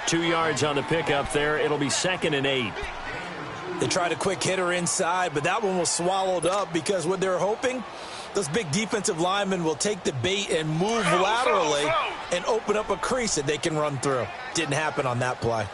2 yards on the pickup there. It'll be 2nd and 8. They tried a quick hitter inside, but that one was swallowed up because what they're hoping, those big defensive linemen will take the bait and move laterally and open up a crease that they can run through. Didn't happen on that play.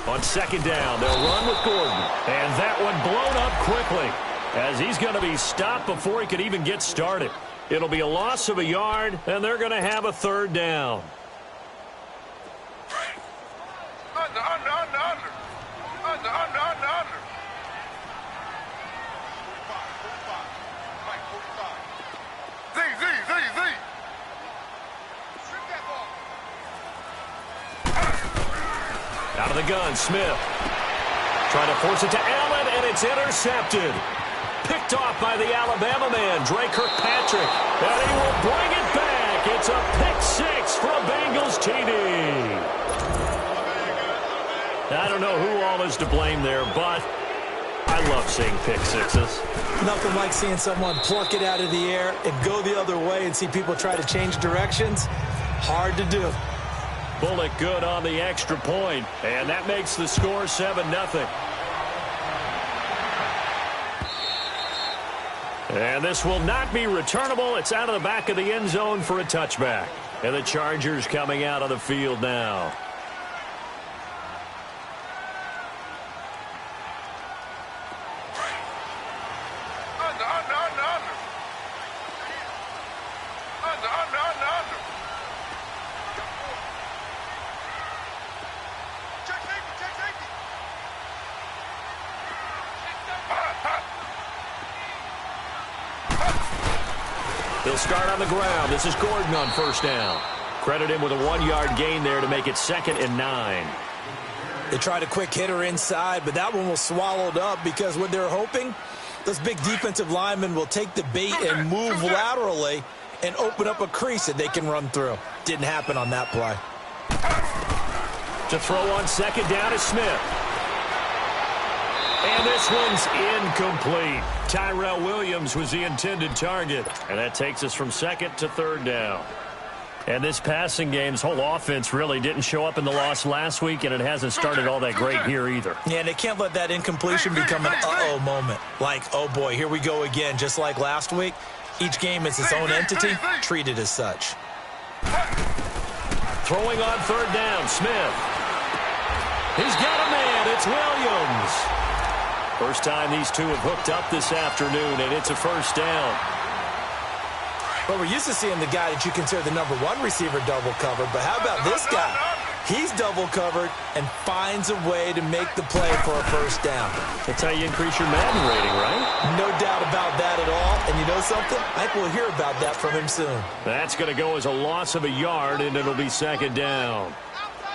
On 2nd down, they'll run with Gordon. And that one blown up quickly as he's going to be stopped before he could even get started. It'll be a loss of a yard, and they're going to have a 3rd down. Out of the gun, Smith. Trying to force it to Allen, and it's intercepted. Picked off by the Alabama man, Dre Kirkpatrick. And he will bring it back. It's a pick 6 for a Bengals TD. I don't know who all is to blame there, but I love seeing pick sixes. Nothing like seeing someone pluck it out of the air and go the other way and see people try to change directions. Hard to do. Bullock good on the extra point, and that makes the score 7-0. And this will not be returnable. It's out of the back of the end zone for a touchback. And the Chargers coming out of the field now. They'll start on the ground. This is Gordon on 1st down. Credit him with a 1-yard gain there to make it 2nd and 9. They tried a quick hitter inside, but that one was swallowed up because what they're hoping, those big defensive linemen will take the bait and move laterally and open up a crease that they can run through. Didn't happen on that play. To throw on 2nd down is Smith. And this one's incomplete. Tyrell Williams was the intended target. And that takes us from 2nd to 3rd down. And this passing game's whole offense really didn't show up in the loss last week, and it hasn't started all that great here either. Yeah, and they can't let that incompletion become an uh-oh moment. Like, oh boy, here we go again, just like last week. Each game is its own entity, treated as such. Throwing on 3rd down, Smith. He's got a man, it's Williams. First time these two have hooked up this afternoon, and it's a 1st down. Well, we're used to seeing the guy that you consider the #1 receiver double covered, but how about this guy? He's double covered and finds a way to make the play for a 1st down. That's how you increase your Madden rating, right? No doubt about that at all. And you know something? I think we'll hear about that from him soon. That's going to go as a loss of a yard, and it'll be 2nd down.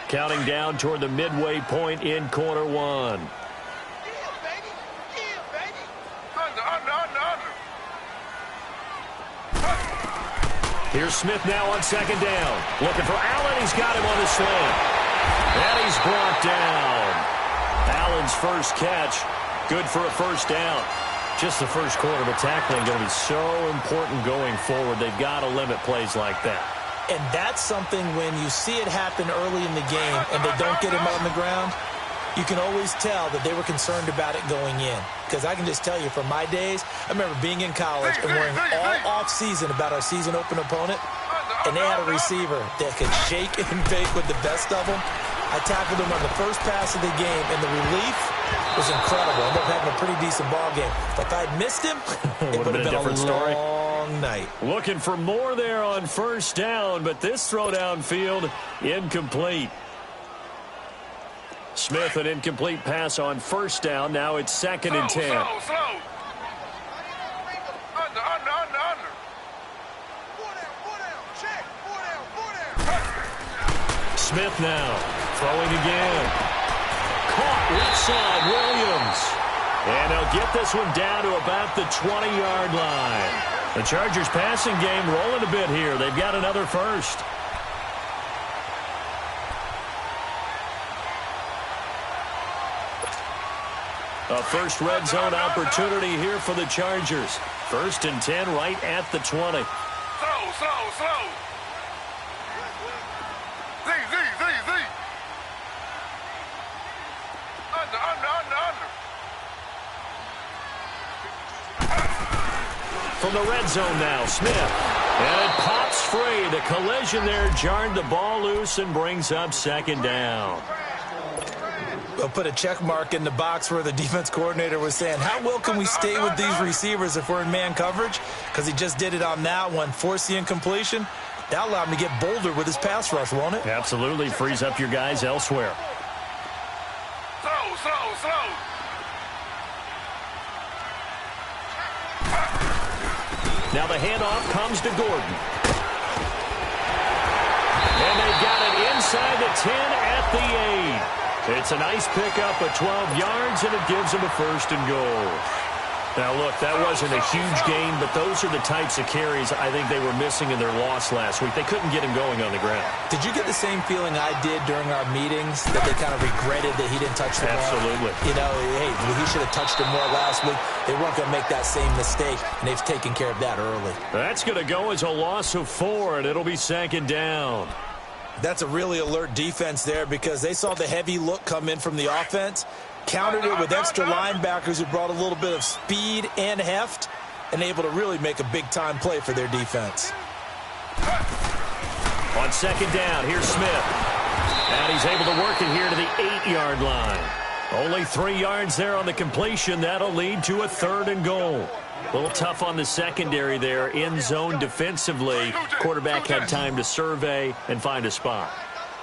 Counting down toward the midway point in quarter 1. Here's Smith now on 2nd down. Looking for Allen. He's got him on the slant. And he's brought down. Allen's first catch. Good for a 1st down. Just the first quarter, but tackling going to be so important going forward. They've got to limit plays like that. And that's something when you see it happen early in the game and they don't get him on the ground, you can always tell that they were concerned about it going in. Because I can just tell you from my days, I remember being in college and worrying all off-season about our season-open opponent, and they had a receiver that could shake and bake with the best of them. I tackled him on the first pass of the game, and the relief was incredible. I ended up having a pretty decent ball game. If I'd missed him, it would have been a different story. Long night. Looking for more there on 1st down, but this throw downfield incomplete. Smith, an incomplete pass on 1st down. Now it's 2nd and 10. Smith now throwing again. Caught left side, Williams. And they'll get this one down to about the 20-yard line. The Chargers passing game rolling a bit here. They've got another 1st. A first red zone opportunity here for the Chargers. 1st and 10 right at the 20. Slow. Z. Under. From the red zone now, Smith. And it pops free. The collision there jarred the ball loose and brings up 2nd down. We'll put a check mark in the box where the defense coordinator was saying, how well can we stay with these receivers if we're in man coverage? Because he just did it on that one, force the incompletion. That'll allow him to get bolder with his pass rush, won't it? Absolutely. Frees up your guys elsewhere. Slow. Now the handoff comes to Gordon. And they've got it inside the 10 at the 8. It's a nice pickup of 12 yards, and it gives them a 1st and goal. Now, look, that wasn't a huge gain, but those are the types of carries I think they were missing in their loss last week. They couldn't get him going on the ground. Did you get the same feeling I did during our meetings, that they kind of regretted that he didn't touch the ball? Absolutely. You know, hey, he should have touched it more last week. They weren't going to make that same mistake, and they've taken care of that early. That's going to go as a loss of 4, and it'll be 2nd down. That's a really alert defense there because they saw the heavy look come in from the offense, countered it with extra linebackers who brought a little bit of speed and heft, and able to really make a big-time play for their defense. On 2nd down, here's Smith. And he's able to work it here to the 8-yard line. Only 3 yards there on the completion. That'll lead to a 3rd and goal. A little tough on the secondary there, in zone defensively. Quarterback had time to survey and find a spot.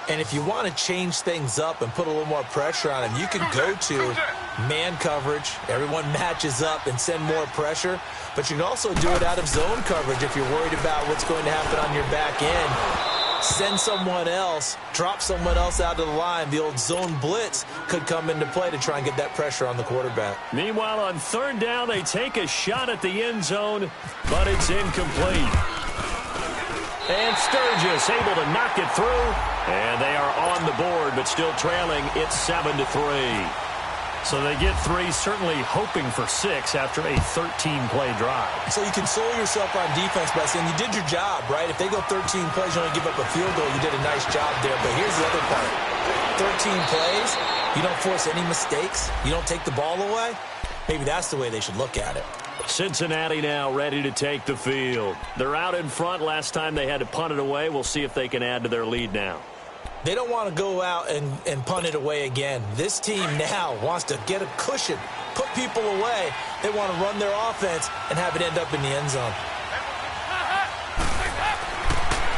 And if you want to change things up and put a little more pressure on him, you can go to man coverage. Everyone matches up and send more pressure. But you can also do it out of zone coverage if you're worried about what's going to happen on your back end. Send someone else, drop someone else out of the line. The old zone blitz could come into play to try and get that pressure on the quarterback. Meanwhile, on 3rd down, they take a shot at the end zone, but it's incomplete. And Sturgis able to knock it through, and they are on the board, but still trailing. It's 7-3. So they get 3, certainly hoping for 6 after a 13-play drive. So you console yourself on defense by saying you did your job, right? If they go 13 plays, you only give up a field goal, you did a nice job there. But here's the other part. 13 plays, you don't force any mistakes, you don't take the ball away. Maybe that's the way they should look at it. Cincinnati now ready to take the field. They're out in front. Last time they had to punt it away. We'll see if they can add to their lead now. They don't want to go out and punt it away again. This team now wants to get a cushion, put people away. They want to run their offense and have it end up in the end zone.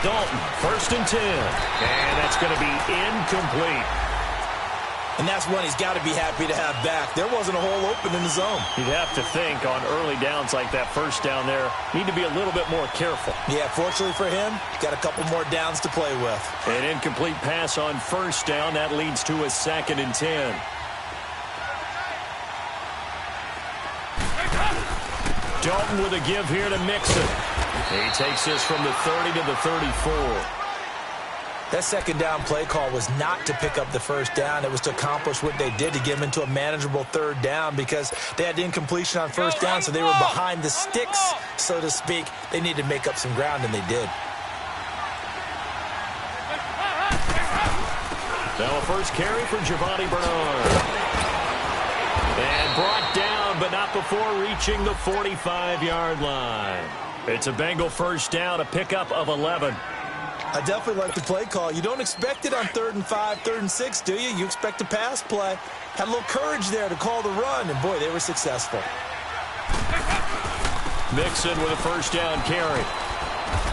Dalton, 1st and 10. And that's going to be incomplete. And that's one he's got to be happy to have back. There wasn't a hole open in the zone. You'd have to think on early downs like that 1st down there, need to be a little bit more careful. Yeah, fortunately for him, got a couple more downs to play with. An incomplete pass on 1st down. That leads to a 2nd and 10. Dalton with a give here to Mixon. He takes this from the 30 to the 34. That 2nd down play call was not to pick up the 1st down. It was to accomplish what they did, to get them into a manageable 3rd down, because they had incompletion on 1st down, so they were behind the sticks, so to speak. They needed to make up some ground, and they did. Now a first carry for Giovanni Bernard. And brought down, but not before reaching the 45-yard line. It's a Bengal 1st down, a pickup of 11. I definitely like the play call. You don't expect it on 3rd and 5, 3rd and 6, do you? You expect a pass play. Had a little courage there to call the run, and boy, they were successful. Mixon with a 1st down carry.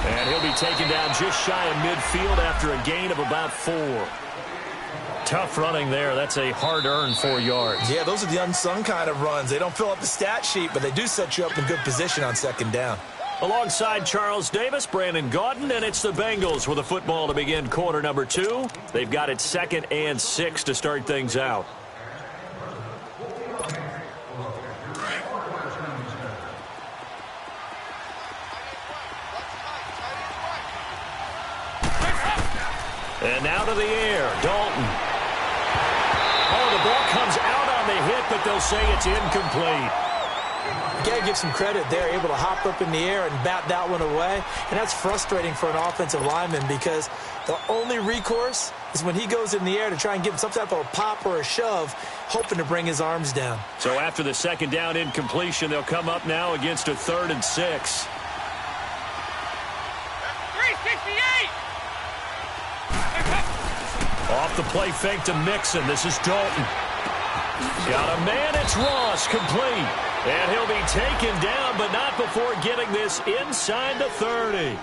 And he'll be taken down just shy of midfield after a gain of about 4. Tough running there. That's a hard-earned 4 yards. Yeah, those are the unsung kind of runs. They don't fill up the stat sheet, but they do set you up in good position on 2nd down. Alongside Charles Davis, Brandon Gaudin, and it's the Bengals with the football to begin quarter number 2. They've got it 2nd and 6 to start things out. And now to the air, Dalton. Oh, the ball comes out on the hit, but they'll say it's incomplete. You got to give some credit. They're able to hop up in the air and bat that one away. And that's frustrating for an offensive lineman because the only recourse is when he goes in the air to try and give some type of a pop or a shove, hoping to bring his arms down. So after the second down incompletion, they'll come up now against a 3rd and 6. 368! Off the play fake to Mixon. This is Dalton. Got a man. It's Ross. Complete. And he'll be taken down, but not before getting this inside the 30.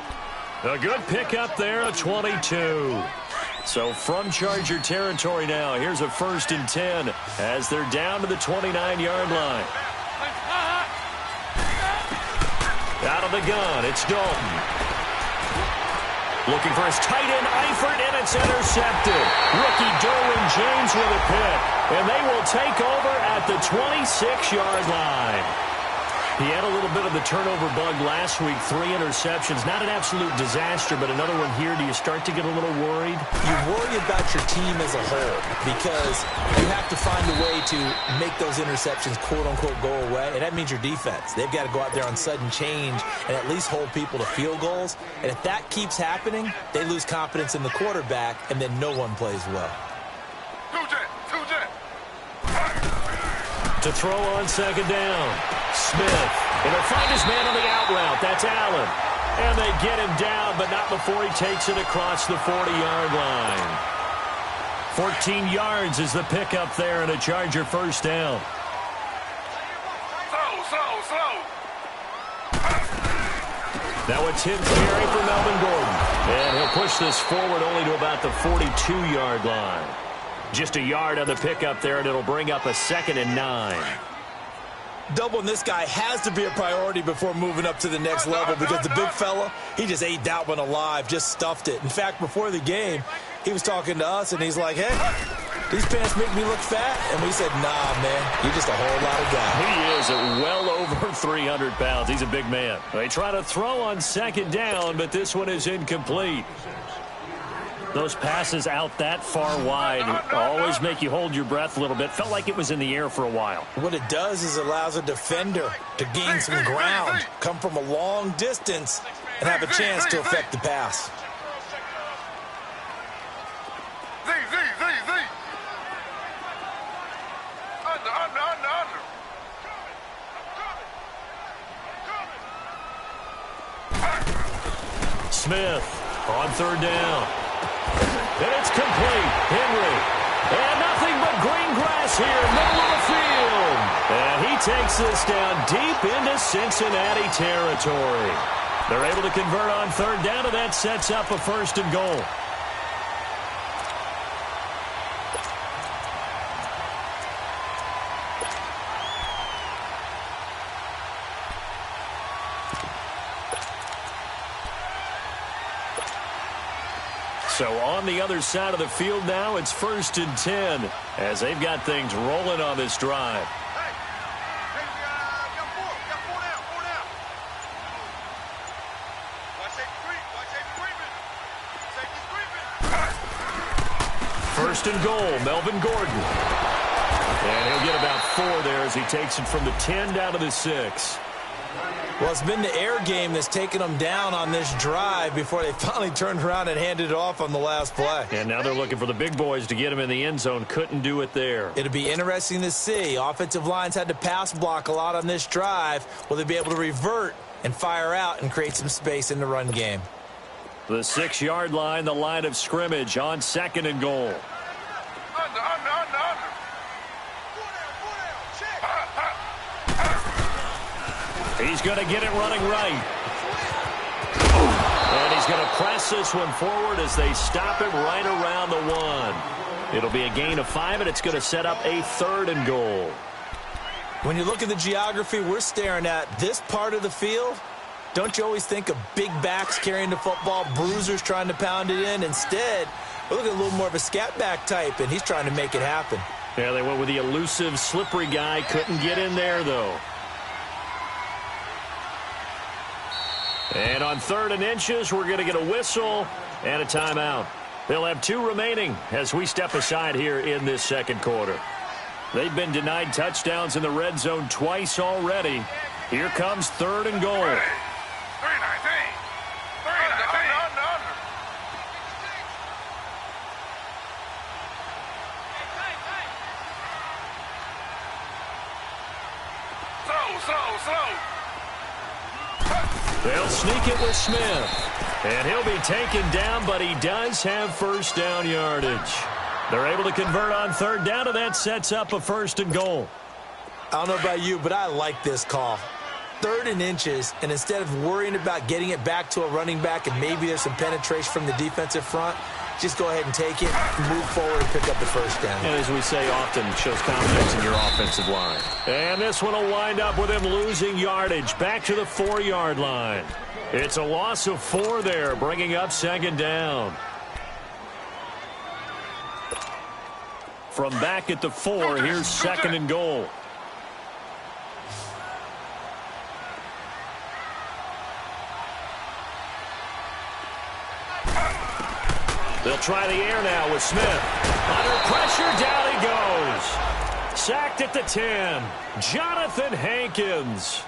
A good pickup there, a 22. So from Charger territory now, here's a 1st and 10 as they're down to the 29-yard line. Out of the gun, it's Dalton. Looking for his tight end, Eifert, and it's intercepted. Rookie Derwin James with a pick. And they will take over at the 26-yard line. He had a little bit of the turnover bug last week, 3 interceptions. Not an absolute disaster, but another one here. Do you start to get a little worried? You worry about your team as a whole because you have to find a way to make those interceptions, quote-unquote, go away, and that means your defense. They've got to go out there on sudden change and at least hold people to field goals. And if that keeps happening, they lose confidence in the quarterback, and then no one plays well. To throw on second down. Smith. And he'll find his man on the out route. That's Allen. And they get him down, but not before he takes it across the 40-yard line. 14 yards is the pickup there and a Charger 1st down. Slow. Now a 10th carry for Melvin Gordon. And he'll push this forward only to about the 42-yard line. Just a yard on the pickup there, and it'll bring up a 2nd and 9. Doubling this guy has to be a priority before moving up to the next level because the big fella, he just ate that one alive, just stuffed it. In fact, before the game, he was talking to us, and he's like, hey, these pants make me look fat. And we said, nah, man, you're just a whole lot of guy. He is at well over 300 pounds. He's a big man. They try to throw on second down, but this one is incomplete. Those passes out that far wide always make you hold your breath a little bit. Felt like it was in the air for a while. What it does is it allows a defender to gain some ground, come from a long distance, and have a chance to affect the pass. Under. Smith on 3rd down. And it's complete. Henry. And nothing but green grass here, middle of the field. And he takes this down deep into Cincinnati territory. They're able to convert on 3rd down, and that sets up a 1st and goal. So on the other side of the field now, it's 1st and 10 as they've got things rolling on this drive. First and goal, Melvin Gordon. And he'll get about 4 there as he takes it from the 10 down to the 6. Well, it's been the air game that's taken them down on this drive before they finally turned around and handed it off on the last play. And now they're looking for the big boys to get him in the end zone. Couldn't do it there. It'll be interesting to see. Offensive lines had to pass block a lot on this drive. Will they be able to revert and fire out and create some space in the run game? The 6-yard line, the line of scrimmage on 2nd and goal. Under. He's going to get it running right. And he's going to press this one forward as they stop him right around the 1. It'll be a gain of 5, and it's going to set up a 3rd and goal. When you look at the geography we're staring at, this part of the field, don't you always think of big backs carrying the football, bruisers trying to pound it in? Instead, we're looking at a little more of a scat back type, and he's trying to make it happen. Yeah, they went with the elusive, slippery guy. Couldn't get in there, though. And on 3rd and inches, we're going to get a whistle and a timeout. They'll have 2 remaining as we step aside here in this 2nd quarter. They've been denied touchdowns in the red zone twice already. Here comes 3rd and goal. 319. 319. Under. Slow. They'll sneak it with Smith. And he'll be taken down, but he does have first down yardage. They're able to convert on 3rd down, and that sets up a 1st and goal. I don't know about you, but I like this call. 3rd and inches, and instead of worrying about getting it back to a running back and maybe there's some penetration from the defensive front, just go ahead and take it, move forward, and pick up the 1st down. And as we say often, it shows confidence in your offensive line. And this one will wind up with him losing yardage back to the 4-yard line. It's a loss of 4 there, bringing up 2nd down. From back at the 4, here's 2nd and goal. They'll try the air now with Smith. Under pressure, down he goes. Sacked at the 10. Jonathan Hankins.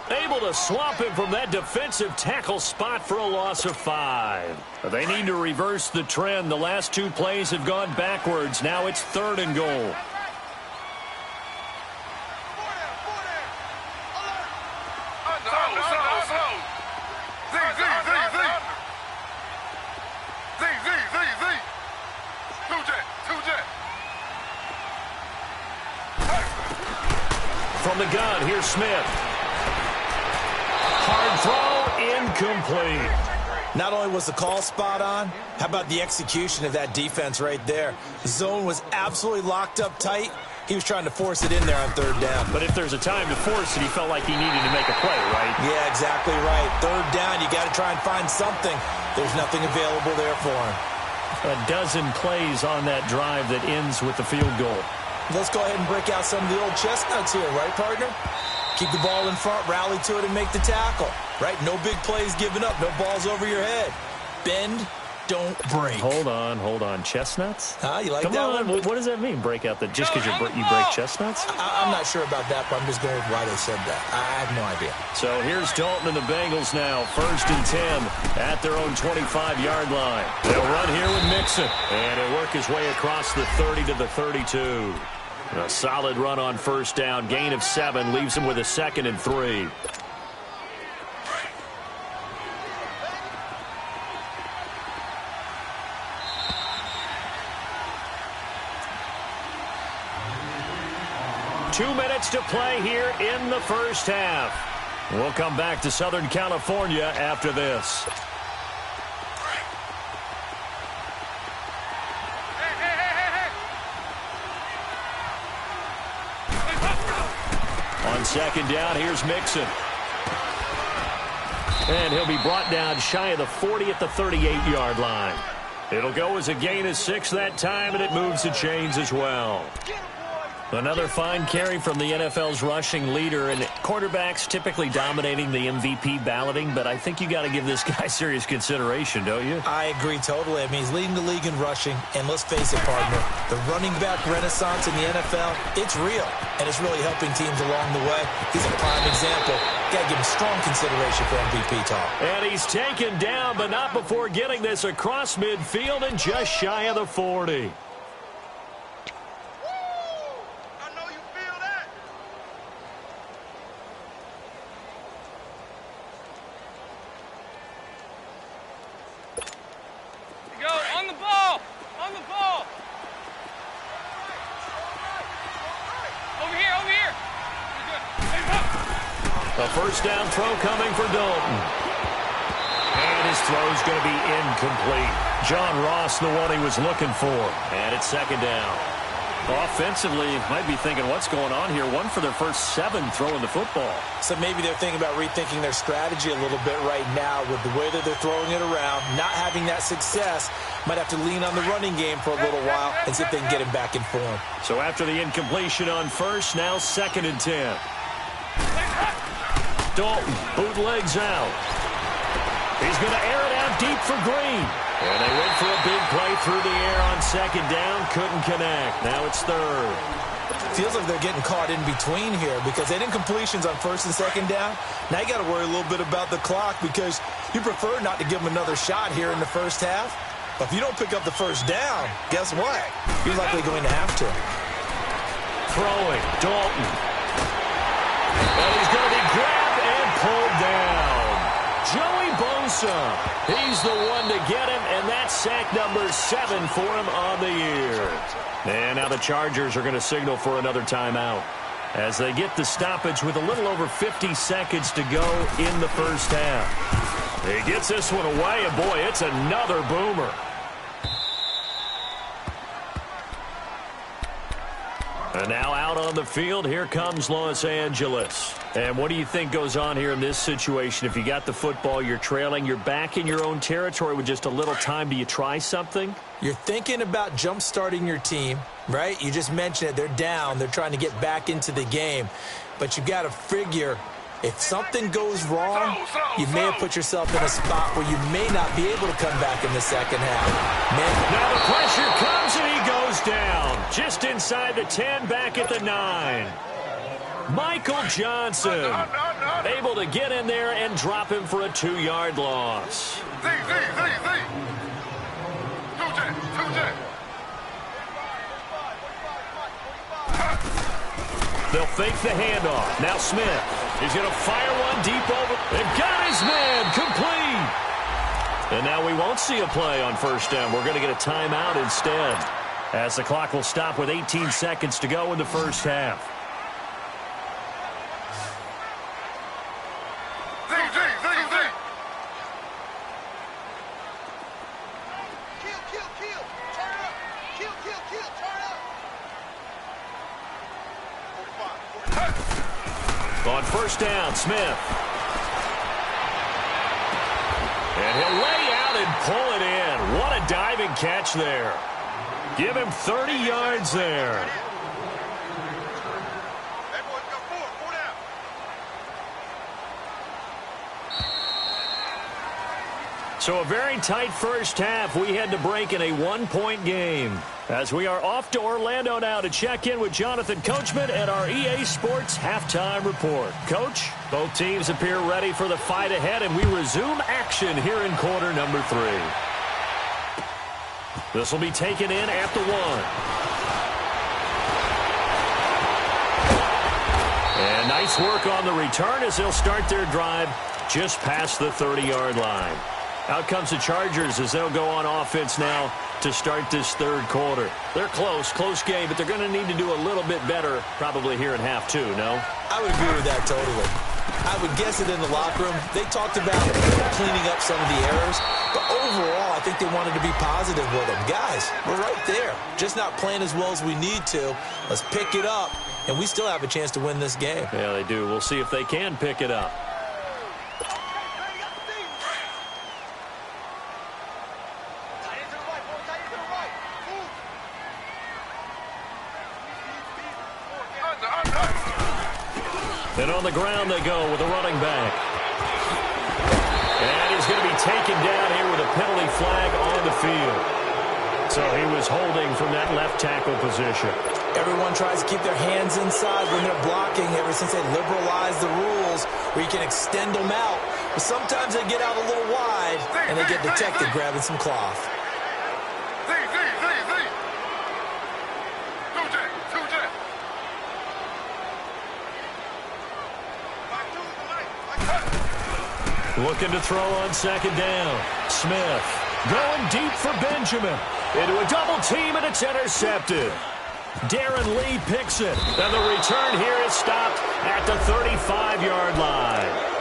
Able to swamp him from that defensive tackle spot for a loss of 5. They need to reverse the trend. The last 2 plays have gone backwards. Now it's 3rd and goal. From the gun, here's Smith. Hard throw, incomplete. Not only was the call spot on, how about the execution of that defense right there? The zone was absolutely locked up tight. He was trying to force it in there on 3rd down. But if there's a time to force it, he felt like he needed to make a play, right? Yeah, exactly right. 3rd down, you got to try and find something. There's nothing available there for him. A dozen plays on that drive that ends with the field goal. Let's go ahead and break out some of the old chestnuts here, right, partner? Keep the ball in front, rally to it, and make the tackle. Right? No big plays given up. No balls over your head. Bend, don't break. Hold on. Chestnuts? You like Come that on. one? What does that mean? Break out the just because you break chestnuts? I'm not sure about that, but I'm just going with why they said that. I have no idea. So here's Dalton and the Bengals now. 1st and 10 at their own 25-yard line. They'll run here with Mixon. And he'll work his way across the 30 to the 32. A solid run on 1st down. Gain of 7 leaves him with a 2nd and 3. Two minutes to play here in the 1st half. We'll come back to Southern California after this. On 2nd down, here's Mixon. And he'll be brought down shy of the 40 at the 38-yard line. It'll go as a gain of 6 that time, and it moves the chains as well. Another fine carry from the NFL's rushing leader, and quarterbacks typically dominating the MVP balloting, but I think you got to give this guy serious consideration, don't you? I agree totally. I mean, he's leading the league in rushing, and let's face it, partner, the running back renaissance in the NFL, it's real, and it's really helping teams along the way. He's a prime example. Got to give him strong consideration for MVP talk. And he's taken down, but not before getting this across midfield and just shy of the 40. A first down throw coming for Dalton. And his throw's going to be incomplete. John Ross, the one he was looking for. And it's 2nd down. Offensively, might be thinking, what's going on here? 1 for their first 7 throwing the football. So maybe they're thinking about rethinking their strategy a little bit right now with the way that they're throwing it around, not having that success. Might have to lean on the running game for a little while and see if they can get him back in form. So after the incompletion on first, now 2nd and 10. Dalton bootlegs out. He's going to air it out deep for Green. And they went for a big play through the air on 2nd down. Couldn't connect. Now it's 3rd. Feels like they're getting caught in between here because they didn't completions on first and second down. Now you got to worry a little bit about the clock because you prefer not to give them another shot here in the first half. But if you don't pick up the first down, guess what? You're likely going to have to. Throwing, Dalton. And he's going to be grabbed and pulled down. Joey Bosa, he's the one to get him, and that's sack number 7 for him on the year. And now the Chargers are going to signal for another timeout as they get the stoppage with a little over 50 seconds to go in the first half. He gets this one away, and boy, it's another boomer. And now out on the field, here comes Los Angeles. And what do you think goes on here in this situation? If you got the football, you're trailing, you're back in your own territory with just a little time. Do you try something? You're thinking about jump-starting your team, right? You just mentioned it. They're down. They're trying to get back into the game. But you've got to figure if something goes wrong, you may have put yourself in a spot where you may not be able to come back in the second half. Now the pressure comes and he goes down. Just inside the 10, back at the 9. Michael Johnson able to get in there and drop him for a 2-yard loss. They'll fake the handoff. Now Smith. He's going to fire one deep over. They've got his man complete. And now we won't see a play on first down. We're going to get a timeout instead, as the clock will stop with 18 seconds to go in the first half. On first down, Smith. And he'll lay out and pull it in. What a diving catch there. Give him 30 yards there. So a very tight first half. We had to break in a 1-point game. As we are off to Orlando now to check in with Jonathan Coachman at our EA Sports Halftime Report. Coach, both teams appear ready for the fight ahead, and we resume action here in quarter number 3. This will be taken in at the 1. And nice work on the return as they'll start their drive just past the 30-yard line. Out comes the Chargers as they'll go on offense now to start this third quarter. They're close game, but they're going to need to do a little bit better probably here in half 2, no? I would agree with that totally. I would guess it in the locker room. They talked about cleaning up some of the errors, but overall, I think they wanted to be positive with them. Guys, we're right there. Just not playing as well as we need to. Let's pick it up, and we still have a chance to win this game. Yeah, they do. We'll see if they can pick it up. And on the ground they go with a running back. And he's going to be taken down here with a penalty flag on the field. So he was holding from that left tackle position. Everyone tries to keep their hands inside when they're blocking ever since they liberalized the rules where you can extend them out. But sometimes they get out a little wide and they get detected grabbing some cloth. Looking to throw on second down. Smith going deep for Benjamin. Into a double team, and it's intercepted. Darren Lee picks it. And the return here is stopped at the 35-yard line.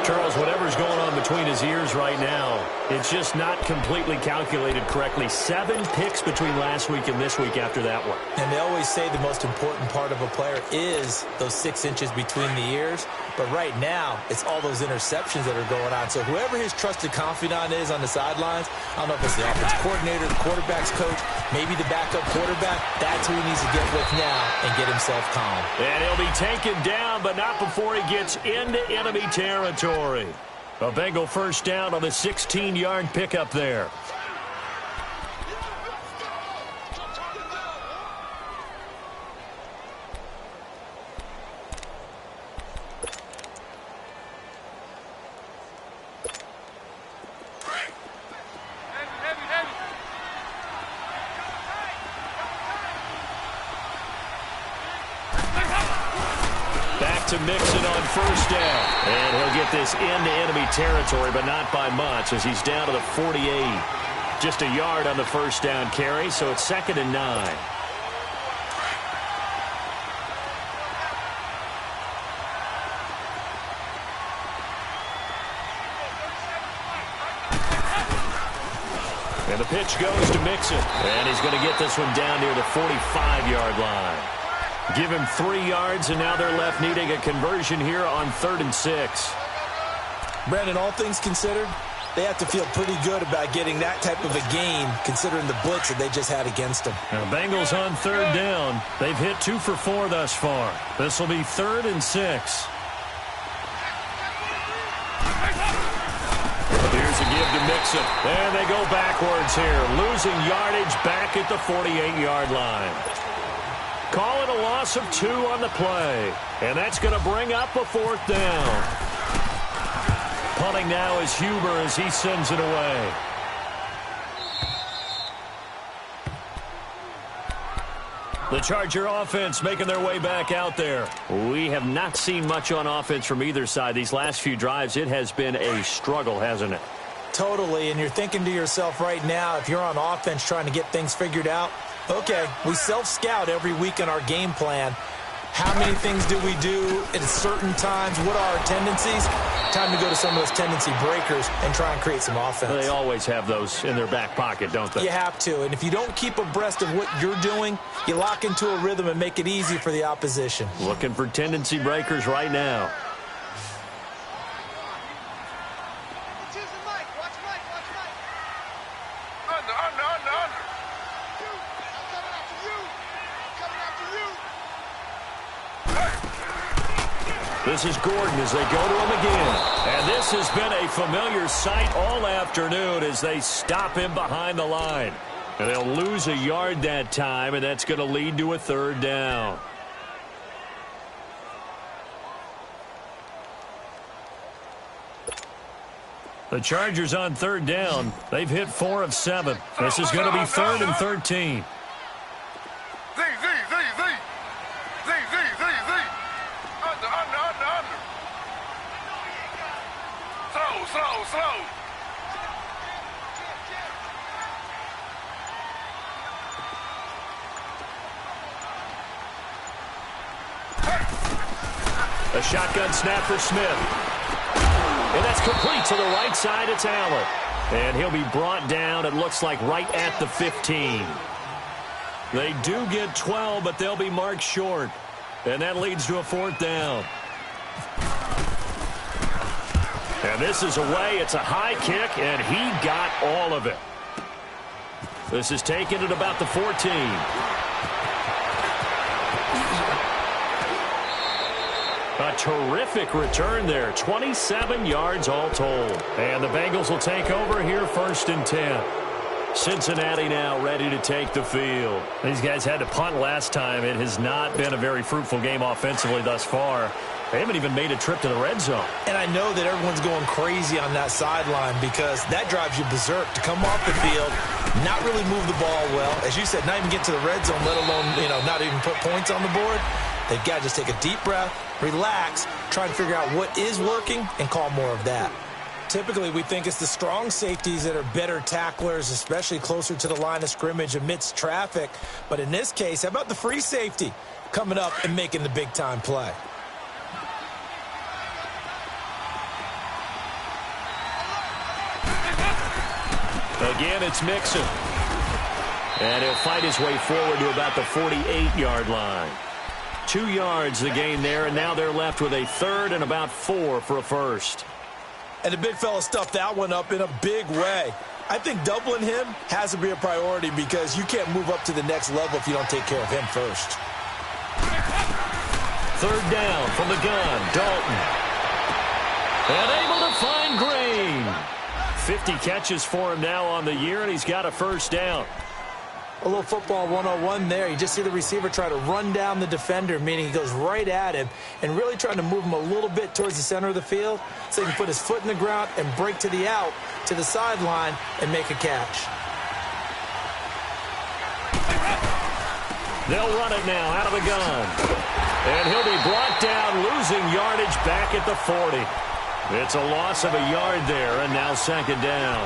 Charles, whatever's going on between his ears right now, it's just not completely calculated correctly. 7 picks between last week and this week after that one. And they always say the most important part of a player is those 6 inches between the ears. But right now, it's all those interceptions that are going on. So whoever his trusted confidant is on the sidelines, I don't know if it's the offensive coordinator, the quarterback's coach, maybe the backup quarterback, that's who he needs to get with now and get himself calm. And he'll be taken down, but not before he gets into enemy territory. A Bengal first down on the 16-yard pickup there. to Mixon on first down. And he'll get this into enemy territory, but not by much as he's down to the 48. Just a yard on the first down carry, so it's 2nd and 9. And the pitch goes to Mixon. And he's going to get this one down near the 45-yard line. Give him 3 yards, and now they're left needing a conversion here on 3rd and 6. Brandon, all things considered, they have to feel pretty good about getting that type of a game, considering the blitz that they just had against them. Now, Bengals on 3rd down. They've hit 2 for 4 thus far. This will be 3rd and 6. Here's a give to Mixon. And they go backwards here, losing yardage back at the 48-yard line. Call it a loss of 2 on the play. And that's going to bring up a 4th down. Punting now is Huber as he sends it away. The Charger offense making their way back out there. We have not seen much on offense from either side. These last few drives, it has been a struggle, hasn't it? Totally, and you're thinking to yourself right now, if you're on offense trying to get things figured out, okay, we self-scout every week in our game plan. How many things do we do at certain times? What are our tendencies? Time to go to some of those tendency breakers and try and create some offense. They always have those in their back pocket, don't they? You have to, and if you don't keep abreast of what you're doing, you lock into a rhythm and make it easy for the opposition. Looking for tendency breakers right now. This is Gordon as they go to him again. And this has been a familiar sight all afternoon as they stop him behind the line. And they'll lose a yard that time, and that's going to lead to a 3rd down. The Chargers on 3rd down. They've hit 4 of 7. This is going to be 3rd and 13. Slow. A shotgun snap for Smith. And that's complete to the right side. It's Allen. And he'll be brought down, it looks like, right at the 15. They do get 12, but they'll be marked short. And that leads to a 4th down. And this is away. It's a high kick, and he got all of it. This is taken at about the 14. A terrific return there. 27 yards all told. And the Bengals will take over here 1st and 10. Cincinnati now ready to take the field. These guys had to punt last time. It has not been a very fruitful game offensively thus far. They haven't even made a trip to the red zone. And I know that everyone's going crazy on that sideline because that drives you berserk to come off the field, not really move the ball well. As you said, not even get to the red zone, let alone, not even put points on the board. They've got to just take a deep breath, relax, try and figure out what is working, and call more of that. Typically, we think it's the strong safeties that are better tacklers, especially closer to the line of scrimmage amidst traffic. But in this case, how about the free safety coming up and making the big-time play? Again, it's Mixon. And he'll fight his way forward to about the 48-yard line. 2 yards the gain there, and now they're left with a 3rd and about 4 for a first. And the big fella stuffed that one up in a big way. I think doubling him has to be a priority because you can't move up to the next level if you don't take care of him first. 3rd down from the gun, Dalton. And able to find Green. 50 catches for him now on the year, and he's got a 1st down. A little football 101 there. You just see the receiver try to run down the defender, meaning he goes right at him and really trying to move him a little bit towards the center of the field so he can put his foot in the ground and break to the out, to the sideline, and make a catch. They'll run it now out of the gun. And he'll be brought down, losing yardage back at the 40. It's a loss of a yard there, and now second down.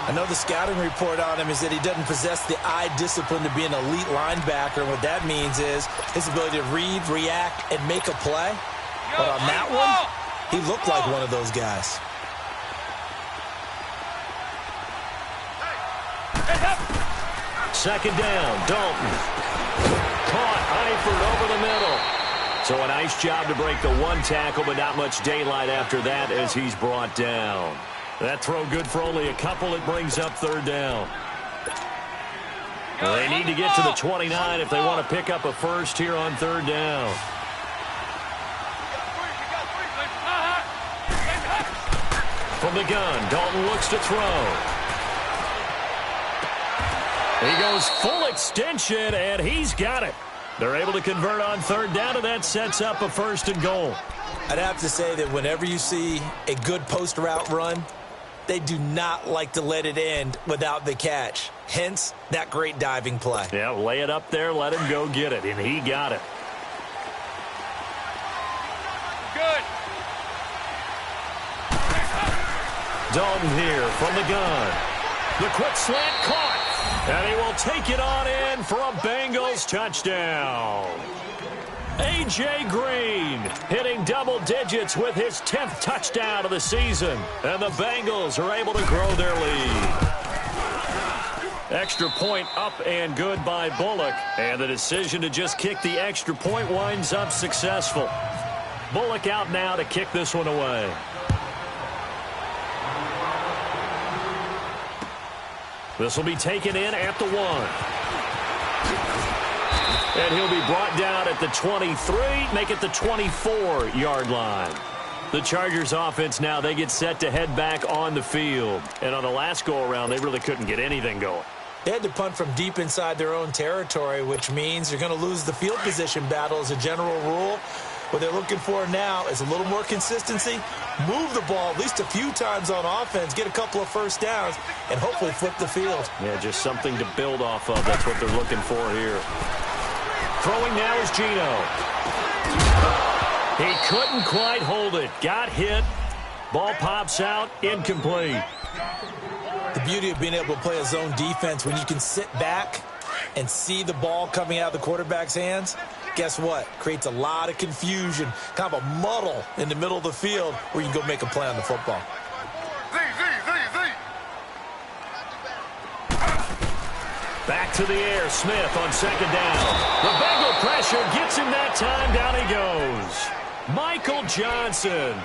I know the scouting report on him is that he doesn't possess the eye discipline to be an elite linebacker. What that means is his ability to read, react, and make a play. But on that one, he looked like one of those guys. Second down, Dalton. Caught, Eifert over the middle. So a nice job to break the one tackle, but not much daylight after that as he's brought down. That throw good for only a couple. It brings up third down. Well, they need to get to the 29 if they want to pick up a first here on third down. From the gun, Dalton looks to throw. He goes full extension, and he's got it. They're able to convert on third down, and that sets up a first and goal. I'd have to say that whenever you see a good post route run, they do not like to let it end without the catch. Hence, that great diving play. Yeah, lay it up there, let him go get it, and he got it. Good. Dalton here from the gun. The quick slant caught. And he will take it on in for a Bengals touchdown. A.J. Green hitting double digits with his 10th touchdown of the season. And the Bengals are able to grow their lead. Extra point up and good by Bullock. And the decision to just kick the extra point winds up successful. Bullock out now to kick this one away. This will be taken in at the 1. And he'll be brought down at the 23, make it the 24-yard line. The Chargers offense now, they get set to head back on the field. And on the last go-around, they really couldn't get anything going. They had to punt from deep inside their own territory, which means you're going to lose the field position battle as a general rule. What they're looking for now is a little more consistency, move the ball at least a few times on offense, get a couple of first downs, and hopefully flip the field. Yeah, just something to build off of. That's what they're looking for here. Throwing now is Geno. He couldn't quite hold it. Got hit. Ball pops out. Incomplete. The beauty of being able to play a zone defense when you can sit back and see the ball coming out of the quarterback's hands, guess what? Creates a lot of confusion, kind of a muddle in the middle of the field where you can go make a play on the football. Back to the air, Smith on second down. The Bengal pressure gets him that time. Down he goes. Michael Johnson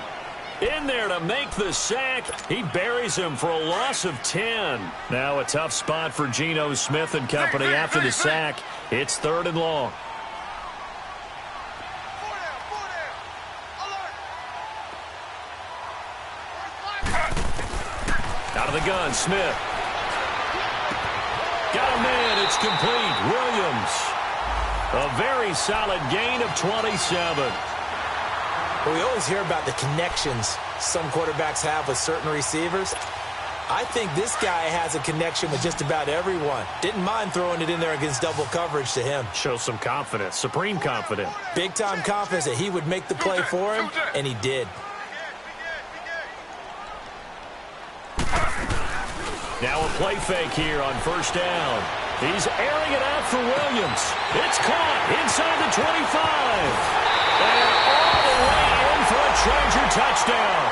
in there to make the sack. He buries him for a loss of 10. Now a tough spot for Geno Smith and company after the sack. It's third and long. Out of the gun, Smith. Got a man, it's complete. Williams. A very solid gain of 27. Well, we always hear about the connections some quarterbacks have with certain receivers. I think this guy has a connection with just about everyone. Didn't mind throwing it in there against double coverage to him. Shows some confidence, supreme confidence. Big-time confidence that he would make the play for him, and he did. Now a play fake here on first down. He's airing it out for Williams. It's caught inside the 25. And all the way in for a Charger touchdown.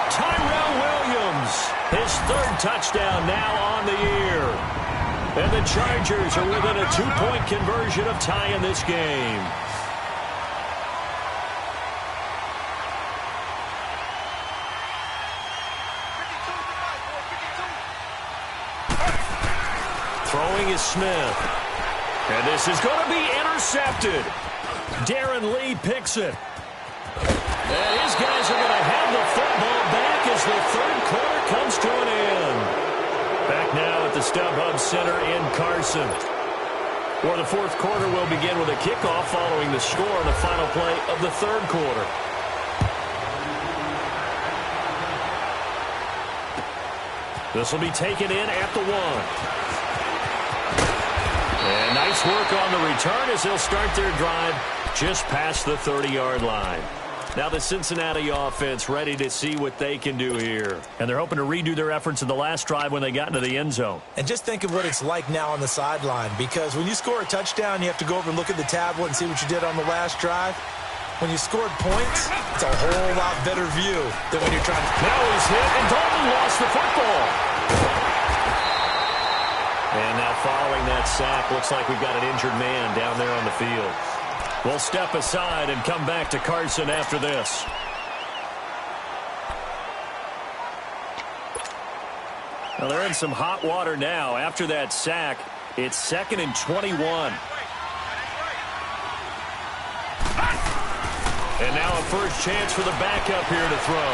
Tyrell Williams, his third touchdown now on the year. And the Chargers are within a 2-point conversion of tying this game. Throwing is Smith. And this is going to be intercepted. Darren Lee picks it. And his guys are going to have the football back as the third quarter comes to an end. Back now at the StubHub Center in Carson, where the fourth quarter will begin with a kickoff following the score on the final play of the third quarter. This will be taken in at the 1. And nice work on the return as they'll start their drive just past the 30-yard line. Now the Cincinnati offense ready to see what they can do here. And they're hoping to redo their efforts in the last drive when they got into the end zone. And just think of what it's like now on the sideline, because when you score a touchdown, you have to go over and look at the tablet and see what you did on the last drive. When you scored points, it's a whole lot better view than when you're trying to... Now he's hit, and Dalton lost the football. And now following that sack, looks like we've got an injured man down there on the field. We'll step aside and come back to Carson after this. Well, they're in some hot water now. After that sack, it's 2nd and 21. And now a first chance for the backup here to throw.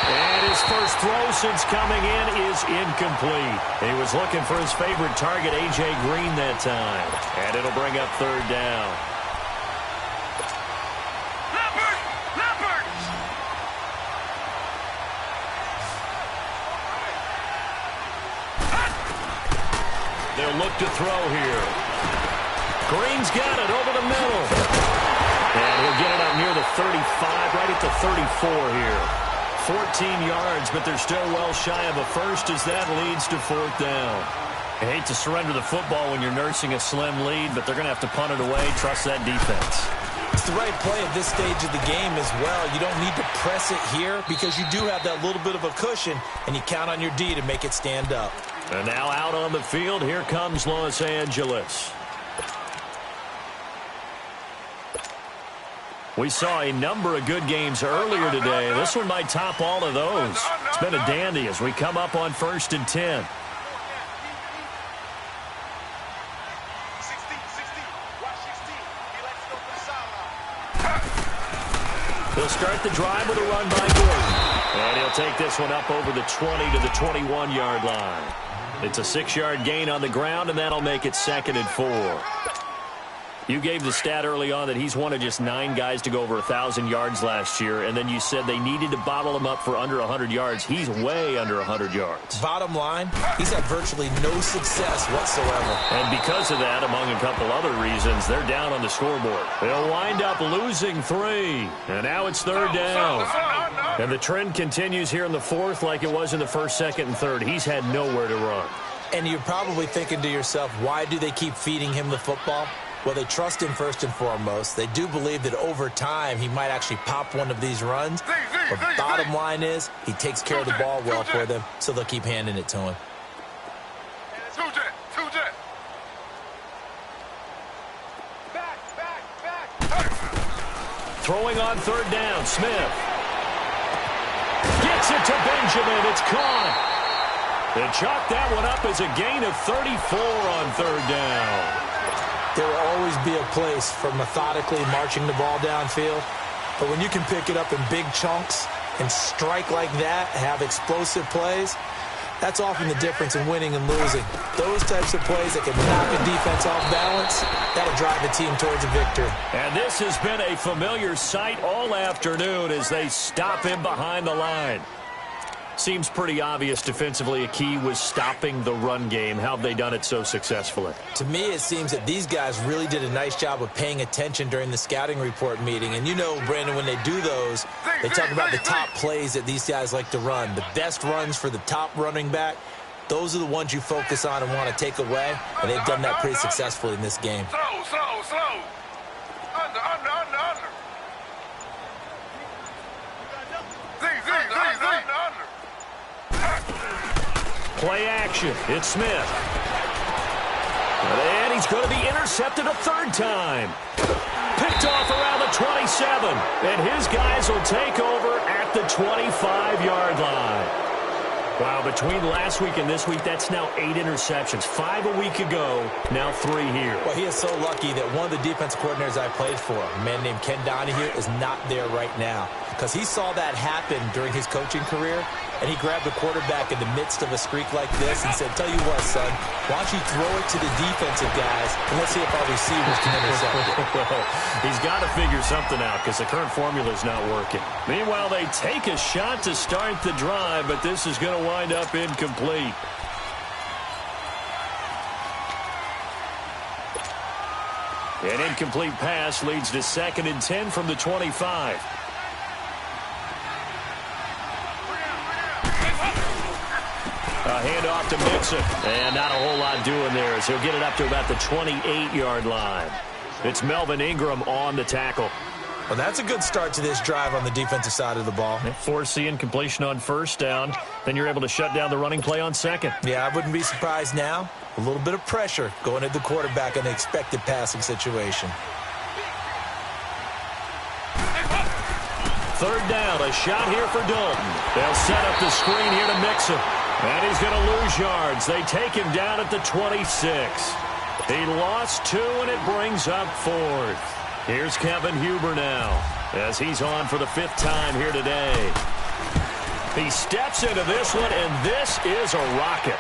And his first throw since coming in is incomplete. He was looking for his favorite target, A.J. Green, that time. And it'll bring up 3rd down. They'll look to throw here. Green's got it over the middle. And he'll get it up near the 35, right at the 34 here. 14 yards, but they're still well shy of a first as that leads to 4th down. I hate to surrender the football when you're nursing a slim lead, but they're going to have to punt it away. Trust that defense. It's the right play at this stage of the game as well. You don't need to press it here because you do have that little bit of a cushion, and you count on your D to make it stand up. And now out on the field, here comes Los Angeles. We saw a number of good games earlier today. This one might top all of those. It's been a dandy as we come up on 1st and 10. He'll start the drive with a run by Gordon. And he'll take this one up over the 20 to the 21-yard line. It's a 6-yard gain on the ground, and that'll make it 2nd and 4. You gave the stat early on that he's one of just 9 guys to go over 1,000 yards last year, and then you said they needed to bottle him up for under 100 yards. He's way under 100 yards. Bottom line, he's had virtually no success whatsoever. And because of that, among a couple other reasons, they're down on the scoreboard. They'll wind up losing 3, and now it's 3rd down. And the trend continues here in the 4th like it was in the 1st, 2nd, and 3rd. He's had nowhere to run. And you're probably thinking to yourself, why do they keep feeding him the football? Well, they trust him first and foremost. They do believe that over time he might actually pop one of these runs. But bottom line is he takes care of the ball well for them, so they'll keep handing it to him. Throwing on 3rd down, Smith. Gets it to Benjamin. It's caught. They chalk that one up as a gain of 34 on 3rd down. There will always be a place for methodically marching the ball downfield. But when you can pick it up in big chunks and strike like that, have explosive plays, that's often the difference in winning and losing. Those types of plays that can knock a defense off balance, that'll drive the team towards a victory. And this has been a familiar sight all afternoon as they stop him behind the line. Seems pretty obvious defensively a key was stopping the run game. How have they done it so successfully? To me, it seems that these guys really did a nice job of paying attention during the scouting report meeting. And you know, Brandon, when they do those, they talk about the top plays that these guys like to run. The best runs for the top running back, those are the ones you focus on and want to take away. And they've done that pretty successfully in this game. Slow. Under. Play action. It's Smith. And he's going to be intercepted a 3rd time. Picked off around the 27. And his guys will take over at the 25-yard line. Wow, between last week and this week, that's now 8 interceptions. 5 a week ago, now 3 here. Well, he is so lucky that one of the defense coordinators I played for, a man named Ken Donahue, is not there right now. Because he saw that happen during his coaching career, and he grabbed the quarterback in the midst of a streak like this and said, tell you what, son, why don't you throw it to the defensive guys, and let's see if our receivers can intercept it. Well, he's got to figure something out because the current formula is not working. Meanwhile, they take a shot to start the drive, but this is going to wind up incomplete. An incomplete pass leads to 2nd and 10 from the 25. A handoff to Mixon. And not a whole lot doing there as he'll get it up to about the 28-yard line. It's Melvin Ingram on the tackle. Well, that's a good start to this drive on the defensive side of the ball. Force the incompletion on 1st down. Then you're able to shut down the running play on 2nd. Yeah, I wouldn't be surprised now. A little bit of pressure going at the quarterback in the expected passing situation. 3rd down, a shot here for Dalton. They'll set up the screen here to Mixon. And he's going to lose yards. They take him down at the 26. He lost 2, and it brings up 4th. Here's Kevin Huber now as he's on for the 5th time here today. He steps into this one, and this is a rocket.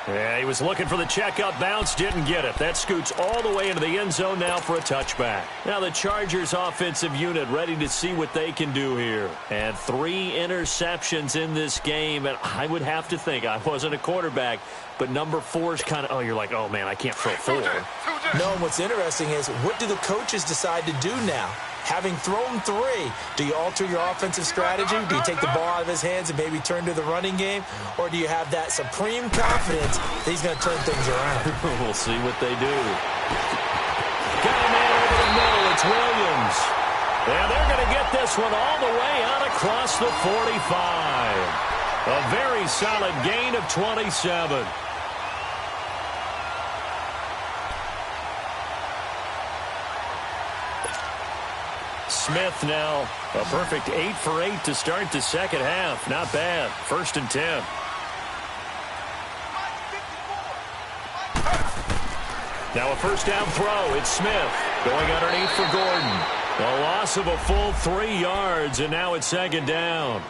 Yeah, he was looking for the check-up bounce, didn't get it. That scoots all the way into the end zone now for a touchback. Now the Chargers offensive unit ready to see what they can do here. And 3 interceptions in this game, and I would have to think, I wasn't a quarterback, but number 4 is kind of, you're like, oh man, I can't throw 4. No, and what's interesting is, what do the coaches decide to do now? Having thrown 3, do you alter your offensive strategy? Do you take the ball out of his hands and maybe turn to the running game? Or do you have that supreme confidence that he's going to turn things around? We'll see what they do. Got a man over the middle. It's Williams. And they're going to get this one all the way out across the 45. A very solid gain of 27. Smith now a perfect 8 for 8 to start the 2nd half. Not bad. 1st and 10. Now a 1st down throw. It's Smith going underneath for Gordon. A loss of a full 3 yards, and now it's 2nd down.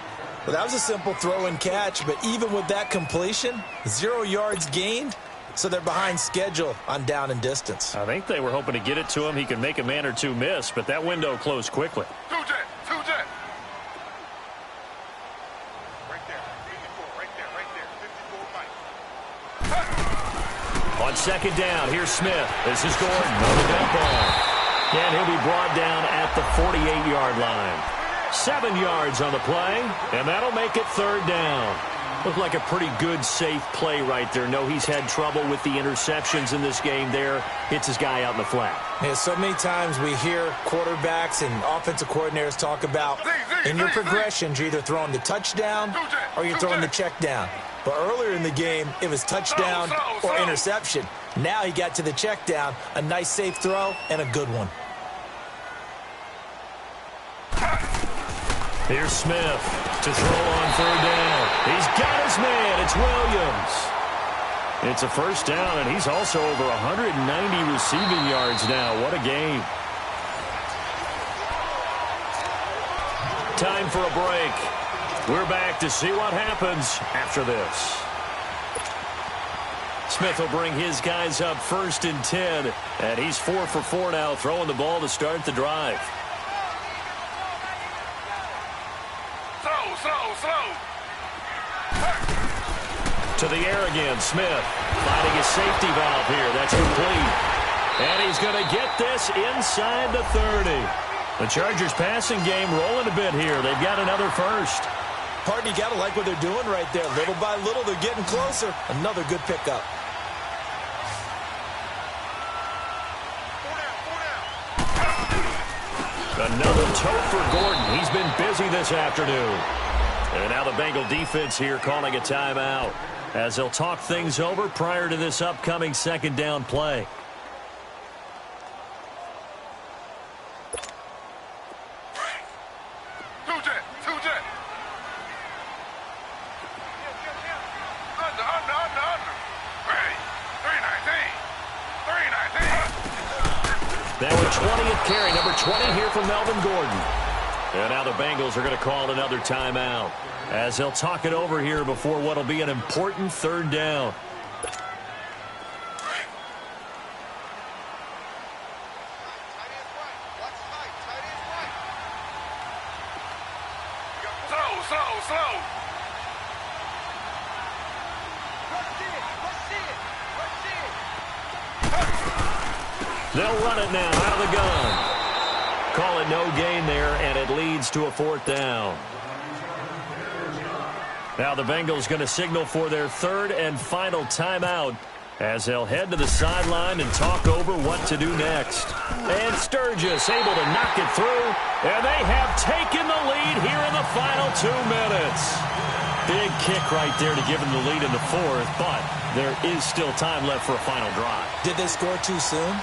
Well, that was a simple throw and catch, but even with that completion, 0 yards gained. So they're behind schedule on down and distance. I think they were hoping to get it to him. He could make a man or 2 miss, but that window closed quickly. Two jet. Right there. 54, right there. On 2nd down, here's Smith. This is Gordon on the dump off. And he'll be brought down at the 48-yard line. 7 yards on the play, and that'll make it 3rd down. Looked like a pretty good, safe play right there. No, he's had trouble with the interceptions in this game there. Hits his guy out in the flat. Yeah, so many times we hear quarterbacks and offensive coordinators talk about in your progressions, you're either throwing the touchdown or you're throwing the check down. But earlier in the game, it was touchdown or interception. Now he got to the check down, a nice safe throw, and a good one. Here's Smith to throw on 3rd down. He's got his man. It's Williams. It's a 1st down, and he's also over 190 receiving yards now. What a game. Time for a break. We're back to see what happens after this. Smith will bring his guys up 1st and 10, and he's 4 for 4 now, throwing the ball to start the drive. Slow. To the air again, Smith finding his safety valve here. That's complete. And he's going to get this inside the 30. The Chargers passing game rolling a bit here. They've got another 1st. Pardon, you got to like what they're doing right there. Little by little, they're getting closer. Another good pickup. Another tote for Gordon. He's been busy this afternoon. And now the Bengal defense here calling a timeout as they'll talk things over prior to this upcoming 2nd down play. Two jet. Under. Ready. 319. Now a 20th carry, number 20 here from Melvin Gordon. And now the Bengals are going to call another timeout as they'll talk it over here before what will be an important 3rd down. Slow. They'll run it now out of the gun. Call it no gain there, and it leads to a 4th down. Now the Bengals going to signal for their 3rd and final timeout as they'll head to the sideline and talk over what to do next. And Sturgis able to knock it through, and they have taken the lead here in the final 2 minutes. Big kick right there to give them the lead in the 4th, but there is still time left for a final drive. Did they score too soon?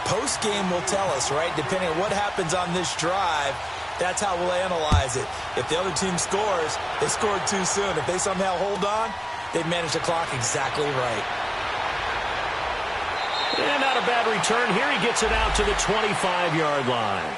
Post-game will tell us, right? Depending on what happens on this drive, that's how we'll analyze it. If the other team scores, they scored too soon. If they somehow hold on, they manage the clock exactly right. And not a bad return here. He gets it out to the 25-yard line.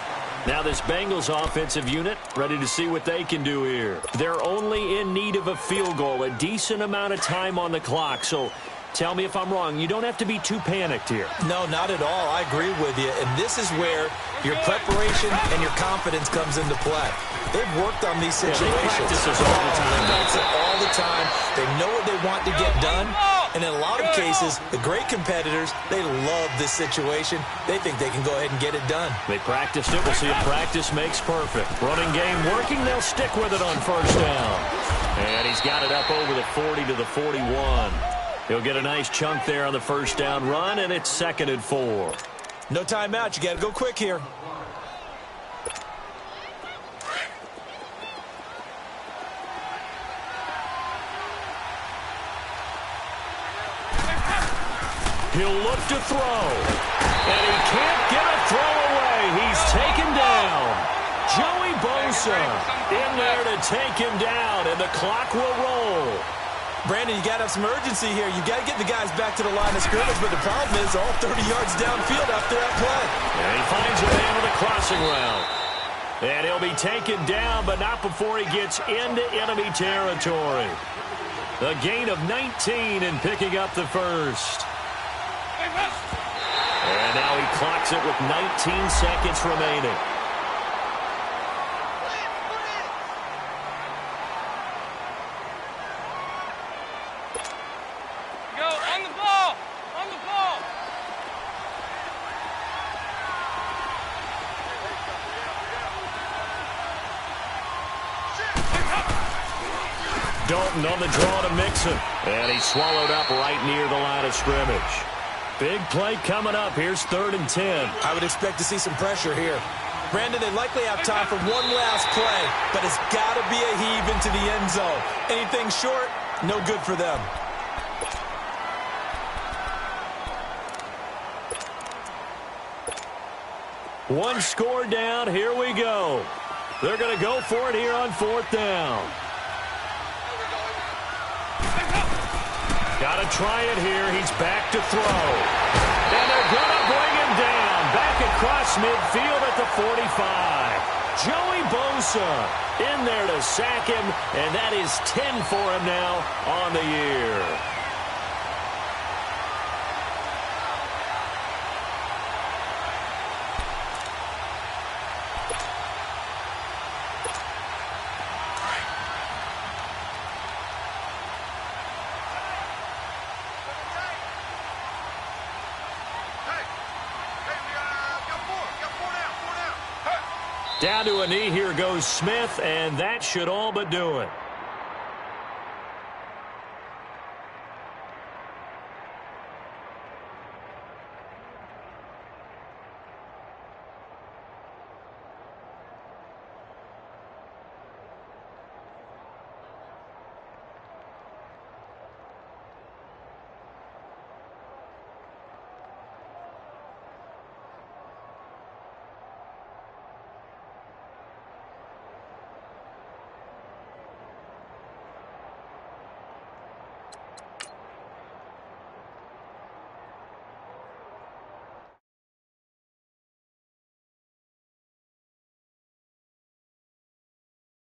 Now this Bengals offensive unit ready to see what they can do here. They're only in need of a field goal, a decent amount of time on the clock. So tell me if I'm wrong. You don't have to be too panicked here. No, not at all. I agree with you. And this is where your preparation and your confidence comes into play. They've worked on these situations. They practice this all the time. They practice it all the time. They know what they want to get done. And in a lot of cases, the great competitors, they love this situation. They think they can go ahead and get it done. They practiced it. We'll see if practice makes perfect. Running game working. They'll stick with it on 1st down. And he's got it up over the 40 to the 41. He'll get a nice chunk there on the 1st down run, and it's 2nd and 4. No timeout. You got to go quick here. He'll look to throw, and he can't get a throw away. He's taken down. Joey Bosa in there to take him down, and the clock will roll. Brandon, you got to have some urgency here. You got to get the guys back to the line of scrimmage, but the problem is all 30 yards downfield after that play. And he finds a man with a crossing route. And he'll be taken down, but not before he gets into enemy territory. A gain of 19 and picking up the 1st. And now he clocks it with 19 seconds remaining. Go, on the ball! On the ball! Dalton on the draw to Mixon. And he's swallowed up right near the line of scrimmage. Big play coming up. Here's 3rd and 10. I would expect to see some pressure here. Brandon, they likely have time for one last play, but it's got to be a heave into the end zone. Anything short, no good for them. One score down. Here we go. They're going to go for it here on 4th down. Got to try it here. He's back to throw. And they're going to bring him down. Back across midfield at the 45. Joey Bosa in there to sack him. And that is 10 for him now on the year. Down to a knee, here goes Smith, and that should all but do it.